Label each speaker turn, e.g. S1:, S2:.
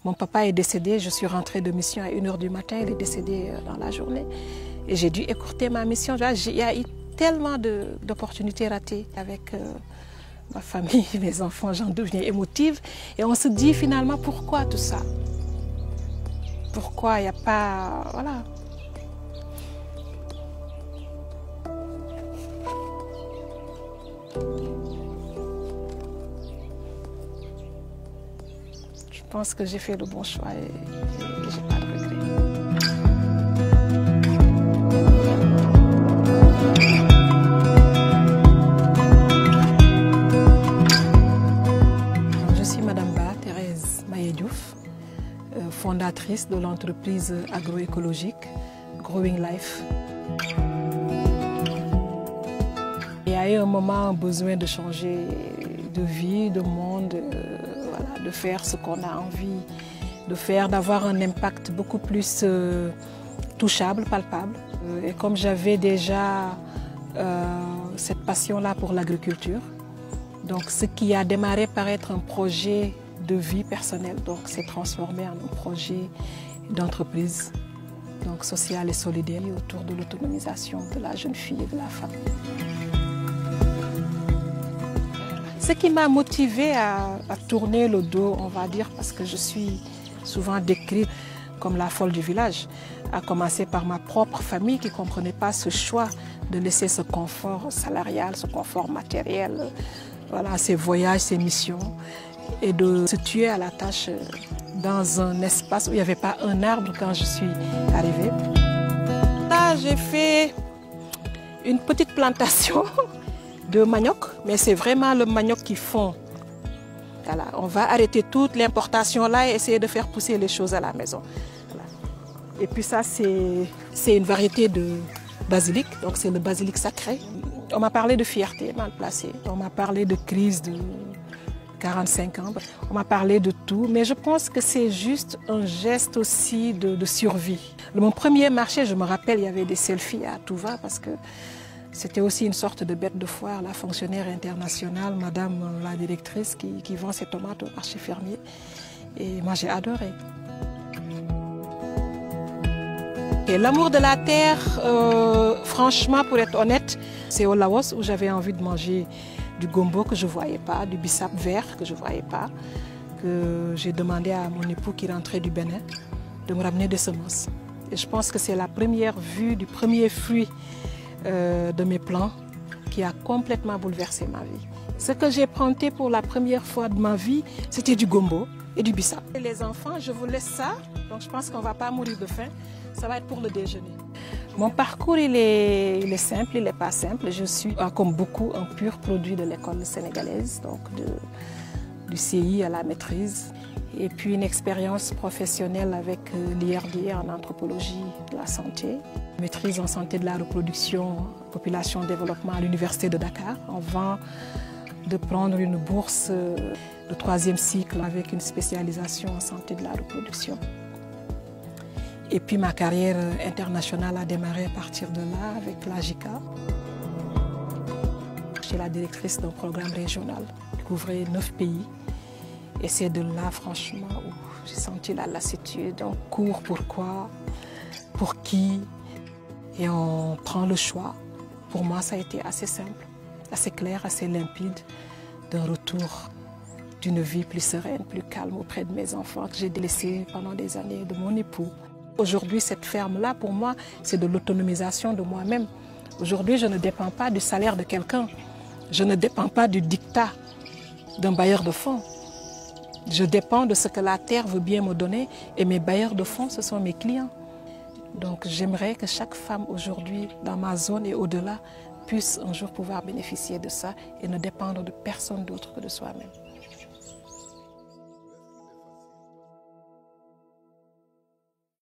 S1: Mon papa est décédé, je suis rentrée de mission à 1h du matin, il est décédé dans la journée. Et j'ai dû écourter ma mission. Il y a eu tellement d'opportunités ratées avec ma famille, mes enfants, j'en deviens émotive. Et on se dit finalement, pourquoi tout ça? Pourquoi il n'y a pas... Voilà. Je pense que j'ai fait le bon choix et je n'ai pas de regrets. Je suis Madame Ba, Thérèse Maye-Diouf, fondatrice de l'entreprise agroécologique Growing Life. Il y a eu un moment besoin de changer de vie, de monde, voilà, de faire ce qu'on a envie de faire, d'avoir un impact beaucoup plus touchable, palpable. Et comme j'avais déjà cette passion-là pour l'agriculture, donc ce qui a démarré par être un projet de vie personnelle, donc s'est transformé en un projet d'entreprise, donc sociale et solidaire autour de l'autonomisation de la jeune fille et de la femme. Ce qui m'a motivée à tourner le dos, on va dire, parce que je suis souvent décrite comme la folle du village, à commencer par ma propre famille qui ne comprenait pas ce choix de laisser ce confort salarial, ce confort matériel, voilà, ces voyages, ces missions, et de se tuer à la tâche dans un espace où il n'y avait pas un arbre quand je suis arrivée. Là, j'ai fait une petite plantation de manioc, mais c'est vraiment le manioc qui fond. Voilà, on va arrêter toute l'importation là et essayer de faire pousser les choses à la maison. Voilà. Et puis ça, c'est une variété de basilic, donc c'est le basilic sacré. On m'a parlé de fierté mal placée, on m'a parlé de crise de 45 ans, on m'a parlé de tout, mais je pense que c'est juste un geste aussi de survie. Mon premier marché, je me rappelle, il y avait des selfies à tout va parce que c'était aussi une sorte de bête de foire, la fonctionnaire internationale, madame la directrice qui vend ses tomates au marché fermier. Et moi, j'ai adoré. Et l'amour de la terre, franchement, pour être honnête, c'est au Laos où j'avais envie de manger du gombo que je ne voyais pas, du bissap vert que je ne voyais pas, que j'ai demandé à mon époux qui rentrait du Bénin de me ramener des semences. Et je pense que c'est la première vue du premier fruit de mes plans qui a complètement bouleversé ma vie. Ce que j'ai planté pour la première fois de ma vie, c'était du gombo et du bissap. Et les enfants, je vous laisse ça, donc je pense qu'on ne va pas mourir de faim. Ça va être pour le déjeuner. Mon parcours, il est simple, il n'est pas simple. Je suis, comme beaucoup, un pur produit de l'école sénégalaise, donc du CI à la maîtrise. Et puis une expérience professionnelle avec l'IRD en anthropologie de la santé. Maîtrise en santé de la reproduction, population développement à l'université de Dakar. Avant de prendre une bourse de 3e cycle avec une spécialisation en santé de la reproduction. Et puis ma carrière internationale a démarré à partir de là avec l'AJICA. J'étais la directrice d'un programme régional qui couvrait 9 pays. Et c'est de là, franchement, où j'ai senti la lassitude. On court pourquoi, pour qui, et on prend le choix. Pour moi, ça a été assez simple, assez clair, assez limpide, d'un retour d'une vie plus sereine, plus calme auprès de mes enfants que j'ai délaissés pendant des années, de mon époux. Aujourd'hui, cette ferme-là, pour moi, c'est de l'autonomisation de moi-même. Aujourd'hui, je ne dépends pas du salaire de quelqu'un. Je ne dépends pas du dictat d'un bailleur de fonds. Je dépends de ce que la terre veut bien me donner et mes bailleurs de fonds, ce sont mes clients. Donc j'aimerais que chaque femme aujourd'hui, dans ma zone et au-delà, puisse un jour pouvoir bénéficier de ça et ne dépendre de personne d'autre que de soi-même.